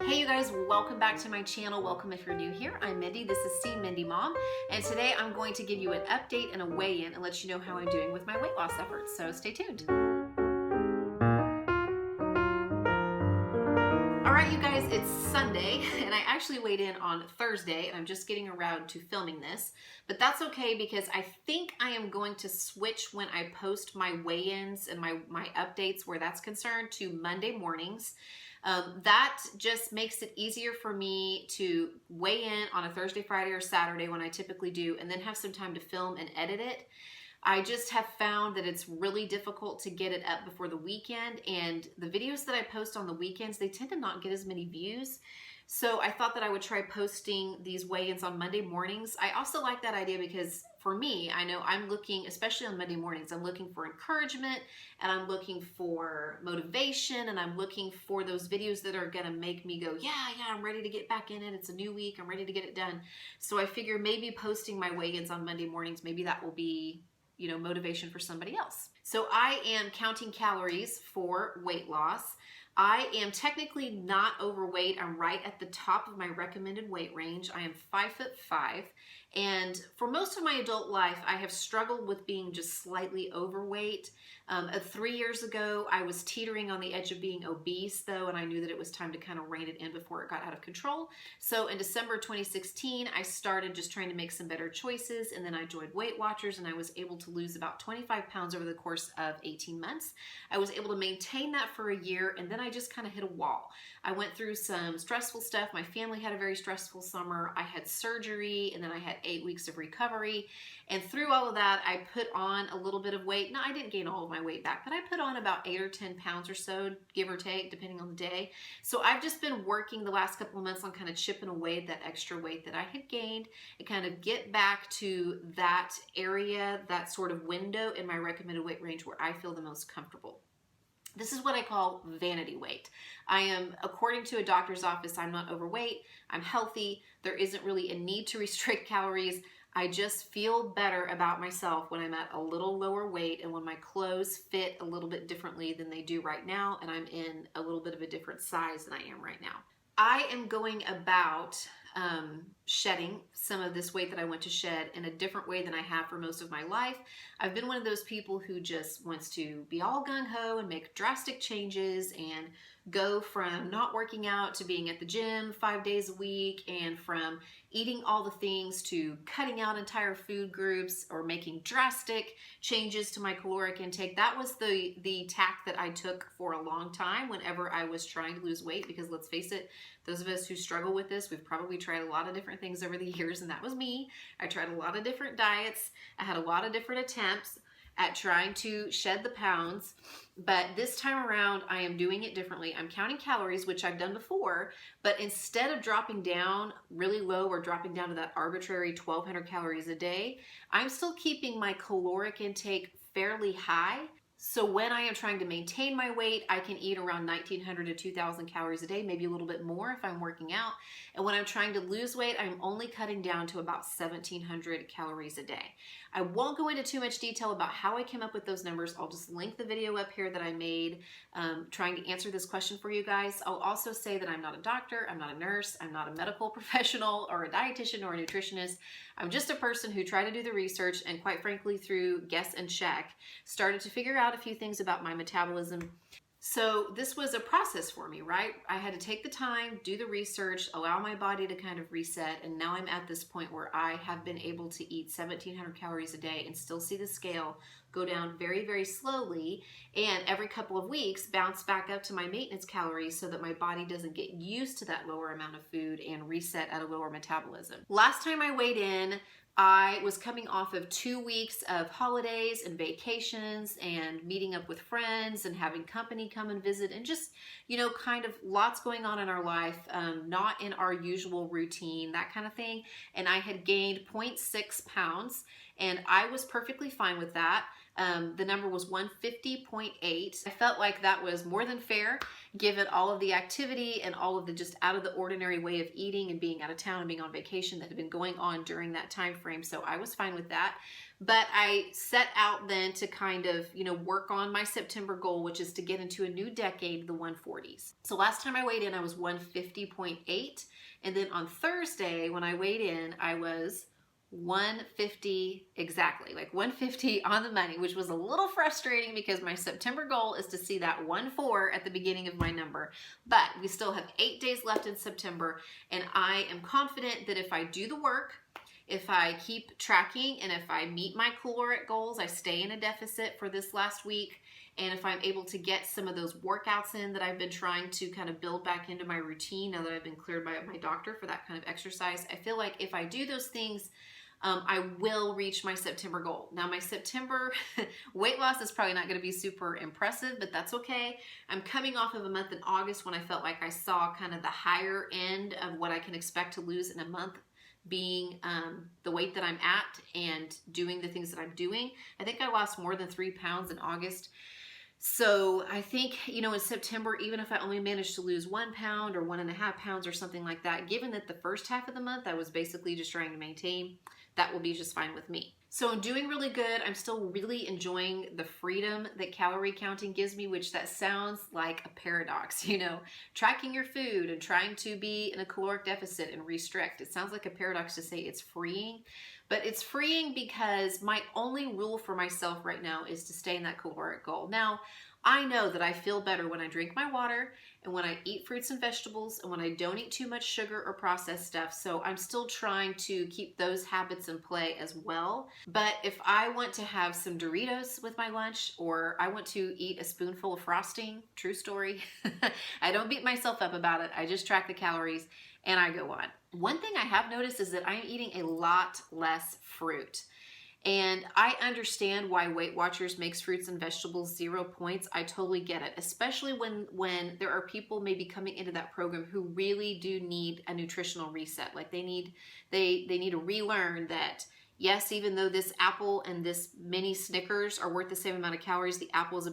Hey you guys, welcome back to my channel. Welcome if you're new here. I'm Mindy, this is Team Mindy Mom, and today I'm going to give you an update and a weigh-in and let you know how I'm doing with my weight loss efforts, so stay tuned. Alright you guys, it's Sunday, and I actually weighed in on Thursday, and I'm just getting around to filming this, but that's okay because I think I am going to switch when I post my weigh-ins and my updates where that's concerned to Monday mornings. That just makes it easier for me to weigh in on a Thursday, Friday, or Saturday when I typically do, and then have some time to film and edit it. I just have found that it's really difficult to get it up before the weekend, and the videos that I post on the weekends, they tend to not get as many views. So I thought that I would try posting these weigh-ins on Monday mornings. I also like that idea because for me, I know I'm looking, especially on Monday mornings, I'm looking for encouragement and I'm looking for motivation and I'm looking for those videos that are gonna make me go, yeah, I'm ready to get back in it. It's a new week, I'm ready to get it done. So I figure maybe posting my weigh-ins on Monday mornings, maybe that will be, you know, motivation for somebody else. So I am counting calories for weight loss. I am technically not overweight. I'm right at the top of my recommended weight range. I am 5'5", and for most of my adult life, I have struggled with being just slightly overweight. 3 years ago, I was teetering on the edge of being obese though, and I knew that it was time to kind of rein it in before it got out of control. So in December 2016, I started just trying to make some better choices, and then I joined Weight Watchers, and I was able to lose about 25 pounds over the course of 18 months. I was able to maintain that for a year, and then I just kind of hit a wall. I went through some stressful stuff. My family had a very stressful summer. I had surgery, and then I had 8 weeks of recovery. And through all of that, I put on a little bit of weight. Now, I didn't gain all of my weight back, but I put on about 8 or 10 pounds or so, give or take, depending on the day. So I've just been working the last couple of months on kind of chipping away at that extra weight that I had gained and kind of get back to that area, that sort of window in my recommended weight range where I feel the most comfortable. This is what I call vanity weight. I am, according to a doctor's office, I'm not overweight, I'm healthy, there isn't really a need to restrict calories. I just feel better about myself when I'm at a little lower weight and when my clothes fit a little bit differently than they do right now, and I'm in a little bit of a different size than I am right now. I am going about shedding some of this weight that I want to shed in a different way than I have for most of my life. I've been one of those people who just wants to be all gung-ho and make drastic changes and go from not working out to being at the gym 5 days a week, and from eating all the things to cutting out entire food groups or making drastic changes to my caloric intake. That was the tack that I took for a long time whenever I was trying to lose weight, because let's face it, those of us who struggle with this, we've probably tried a lot of different things over the years, and that was me. I tried a lot of different diets. I had a lot of different attempts at trying to shed the pounds, but this time around I am doing it differently. I'm counting calories, which I've done before, but instead of dropping down really low or dropping down to that arbitrary 1,200 calories a day, I'm still keeping my caloric intake fairly high. So when I am trying to maintain my weight, I can eat around 1,900 to 2,000 calories a day, maybe a little bit more if I'm working out. And when I'm trying to lose weight, I'm only cutting down to about 1,700 calories a day. I won't go into too much detail about how I came up with those numbers. I'll just link the video up here that I made trying to answer this question for you guys. I'll also say that I'm not a doctor, I'm not a nurse, I'm not a medical professional or a dietitian or a nutritionist. I'm just a person who tried to do the research, and quite frankly, through guess and check, started to figure out a few things about my metabolism. So this was a process for me, right? I had to take the time, do the research, allow my body to kind of reset, and now I'm at this point where I have been able to eat 1,700 calories a day and still see the scale go down very, very slowly, and every couple of weeks bounce back up to my maintenance calories so that my body doesn't get used to that lower amount of food and reset at a lower metabolism. Last time I weighed in, I was coming off of 2 weeks of holidays and vacations and meeting up with friends and having company come and visit, and just, you know, kind of lots going on in our life, not in our usual routine, that kind of thing. And I had gained 0.6 pounds, and I was perfectly fine with that. The number was 150.8. I felt like that was more than fair given all of the activity and all of the just out of the ordinary way of eating and being out of town and being on vacation that had been going on during that time frame. So I was fine with that. But I set out then to kind of, work on my September goal, which is to get into a new decade, the 140s. So last time I weighed in, I was 150.8. And then on Thursday, when I weighed in, I was 150 exactly, like 150 on the money, which was a little frustrating because my September goal is to see that 1.4 at the beginning of my number. But we still have 8 days left in September, and I am confident that if I do the work, if I keep tracking, and if I meet my caloric goals, I stay in a deficit for this last week, and if I'm able to get some of those workouts in that I've been trying to kind of build back into my routine now that I've been cleared by my doctor for that kind of exercise, I feel like if I do those things, I will reach my September goal. Now my September weight loss is probably not going to be super impressive, but that's okay. I'm coming off of a month in August when I felt like I saw kind of the higher end of what I can expect to lose in a month, being the weight that I'm at and doing the things that I'm doing. I think I lost more than 3 pounds in August. So I think, in September, even if I only managed to lose 1 pound or 1.5 pounds or something like that, given that the first half of the month I was basically just trying to maintain, that will be just fine with me. So I'm doing really good. I'm still really enjoying the freedom that calorie counting gives me, which that sounds like a paradox, tracking your food and trying to be in a caloric deficit and restrict. It sounds like a paradox to say it's freeing, but it's freeing because my only rule for myself right now is to stay in that caloric goal. Now, I know that I feel better when I drink my water and when I eat fruits and vegetables and when I don't eat too much sugar or processed stuff. So I'm still trying to keep those habits in play as well. But if I want to have some Doritos with my lunch, or I want to eat a spoonful of frosting, true story, I don't beat myself up about it. I just track the calories and I go on. One thing I have noticed is that I'm eating a lot less fruit. And I understand why Weight Watchers makes fruits and vegetables 0 points. I totally get it, especially when there are people maybe coming into that program who really do need a nutritional reset. Like they need to relearn that, yes, even though this apple and this mini Snickers are worth the same amount of calories, the apple is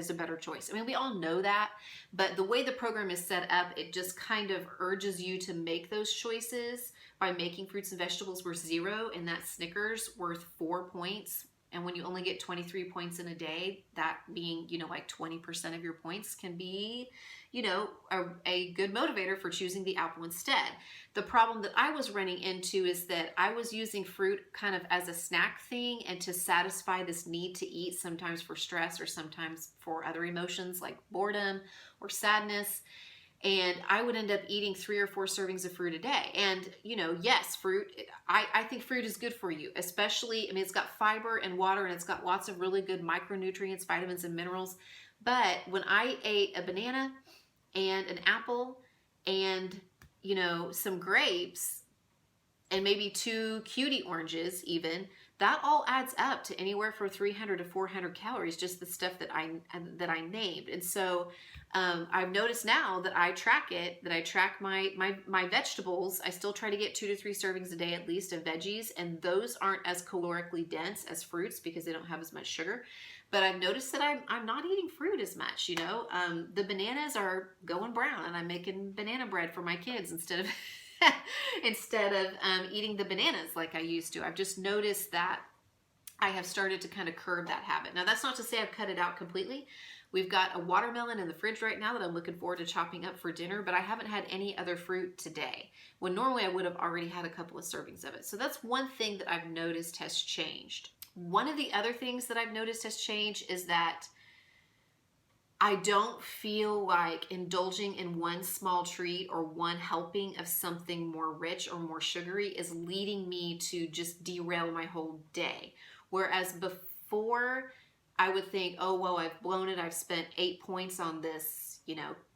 a better choice. I mean, we all know that, but the way the program is set up, it just kind of urges you to make those choices by making fruits and vegetables worth 0 and that Snickers worth 4 points. And when you only get 23 points in a day, that being, like 20% of your points can be, a good motivator for choosing the apple instead. The problem that I was running into is that I was using fruit kind of as a snack thing and to satisfy this need to eat, sometimes for stress or sometimes for other emotions like boredom or sadness. And I would end up eating 3 or 4 servings of fruit a day. And, yes, fruit, I think fruit is good for you, especially, it's got fiber and water, and it's got lots of really good micronutrients, vitamins, and minerals. But when I ate a banana and an apple and, some grapes and maybe 2 cutie oranges even, that all adds up to anywhere from 300 to 400 calories, just the stuff that I named. And so I've noticed now that I track it, that I track my vegetables. I still try to get 2 to 3 servings a day at least of veggies, and those aren't as calorically dense as fruits because they don't have as much sugar. But I've noticed that I'm not eating fruit as much, The bananas are going brown, and I'm making banana bread for my kids instead of eating the bananas like I used to. I've just noticed that I have started to kind of curb that habit. Now, that's not to say I've cut it out completely. We've got a watermelon in the fridge right now that I'm looking forward to chopping up for dinner, but I haven't had any other fruit today, when normally I would have already had a couple of servings of it. So that's one thing that I've noticed has changed. One of the other things that I've noticed has changed is that I don't feel like indulging in one small treat or one helping of something more rich or more sugary is leading me to just derail my whole day. Whereas before, I would think, oh, well, I've blown it. I've spent 8 points on this,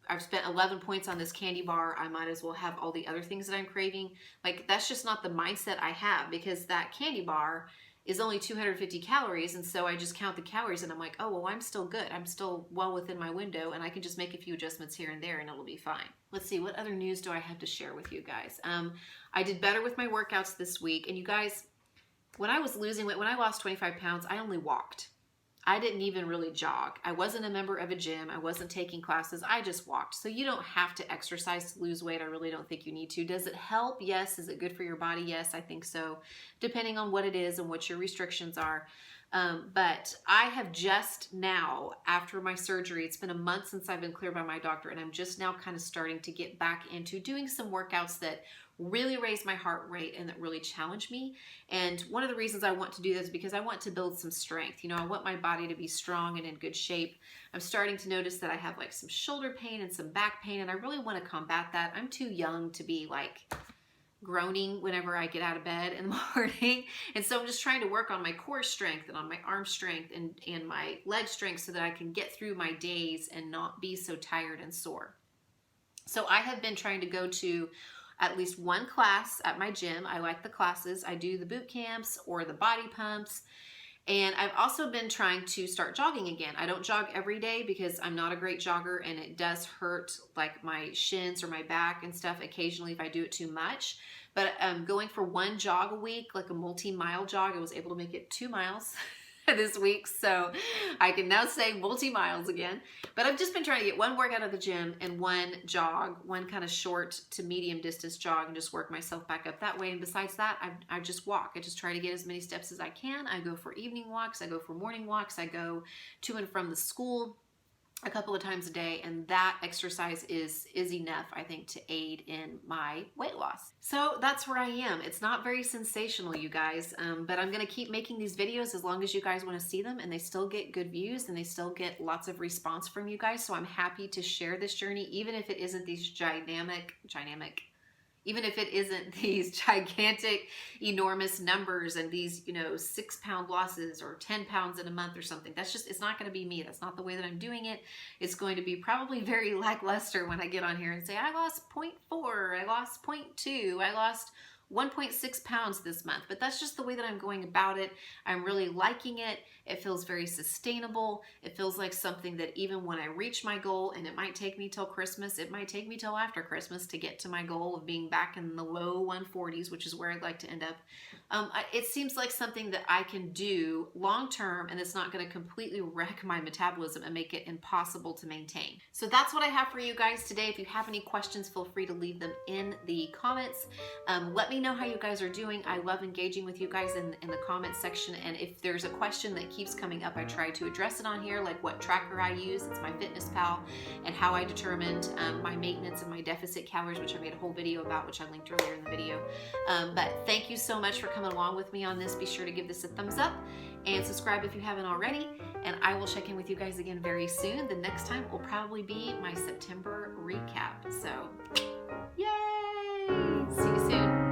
I've spent 11 points on this candy bar. I might as well have all the other things that I'm craving. Like, that's just not the mindset I have, because that candy bar is only 250 calories, and so I just count the calories and I'm like, oh, well, I'm still good. I'm still well within my window, and I can just make a few adjustments here and there and it'll be fine. Let's see, what other news do I have to share with you guys? I did better with my workouts this week, and you guys, when I was losing weight, when I lost 25 pounds, I only walked. I didn't even really jog. I wasn't a member of a gym. I wasn't taking classes. I just walked. So you don't have to exercise to lose weight. I really don't think you need to. Does it help? Yes. Is it good for your body? Yes, I think so, depending on what it is and what your restrictions are. But I have just now, after my surgery, it's been a month since I've been cleared by my doctor, and I'm just now kind of starting to get back into doing some workouts that really raise my heart rate and that really challenge me. And one of the reasons I want to do this is because I want to build some strength. You know, I want my body to be strong and in good shape. I'm starting to notice that I have like some shoulder pain and some back pain, and I really want to combat that. I'm too young to be like groaning whenever I get out of bed in the morning. And so I'm just trying to work on my core strength and on my arm strength and my leg strength so that I can get through my days and not be so tired and sore. So I have been trying to go to at least one class at my gym. I like the classes. I do the boot camps or the body pumps. And I've also been trying to start jogging again. I don't jog every day because I'm not a great jogger, and it does hurt like my shins or my back and stuff occasionally if I do it too much. But going for one jog a week, like a multi-mile jog, I was able to make it 2 miles this week. So I can now say multi-miles again. But I've just been trying to get one workout at the gym and one jog, one kind of short to medium distance jog, and just work myself back up that way. And besides that, I just walk. I just try to get as many steps as I can. I go for evening walks. I go for morning walks. I go to and from the school a couple of times a day, and that exercise is enough, I think, to aid in my weight loss. So that's where I am. It's not very sensational, you guys, but I'm going to keep making these videos as long as you guys want to see them, and they still get good views and they still get lots of response from you guys. So I'm happy to share this journey, even if it isn't these even if it isn't these gigantic, enormous numbers and these, 6-pound losses or 10 pounds in a month or something. That's just, it's not going to be me. That's not the way that I'm doing it. It's going to be probably very lackluster when I get on here and say, I lost 0.4, I lost 0.2, I lost 1.6 pounds this month. But that's just the way that I'm going about it. I'm really liking it. It feels very sustainable. It feels like something that even when I reach my goal, and it might take me till Christmas, it might take me till after Christmas to get to my goal of being back in the low 140s, which is where I'd like to end up. It seems like something that I can do long term, and it's not going to completely wreck my metabolism and make it impossible to maintain. So that's what I have for you guys today. If you have any questions, feel free to leave them in the comments. Let me know how you guys are doing. I love engaging with you guys in the comment section, and if there's a question that keeps coming up, I try to address it on here, like what tracker I use. It's my FitnessPal, and how I determined my maintenance and my deficit calories, which I made a whole video about, which I linked earlier in the video. But thank you so much for coming along with me on this. Be sure to give this a thumbs up and subscribe if you haven't already, and I will check in with you guys again very soon. The next time will probably be my September recap. So yay! See you soon.